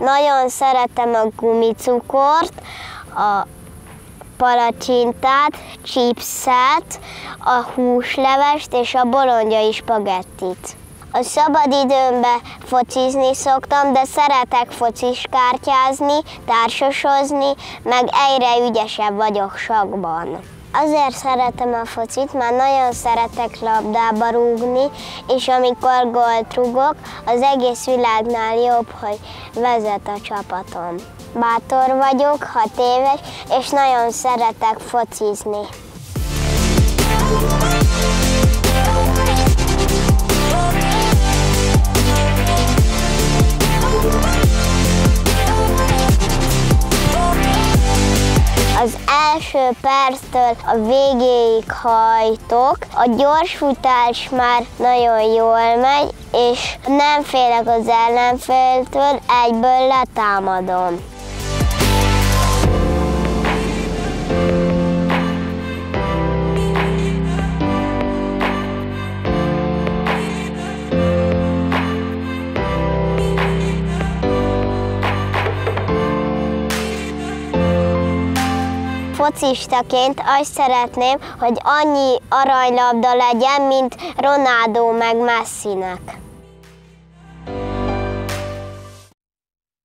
Nagyon szeretem a gumicukort, a palacsintát, chipset, a húslevest és a bolondyai spagettit. A szabadidőmben focizni szoktam, de szeretek fociskártyázni, társasozni, meg egyre ügyesebb vagyok sakkban. Azért szeretem a focit, mert nagyon szeretek labdába rúgni, és amikor gólt rúgok, az egész világnál jobb, hogy vezet a csapatom. Bátor vagyok, 6 éves, és nagyon szeretek focizni. Az első perctől a végéig hajtok, a gyorsfutás már nagyon jól megy, és nem félek az ellenféltől, egyből letámadom. Focistaként azt szeretném, hogy annyi aranylabda legyen, mint Ronaldo meg Messinek.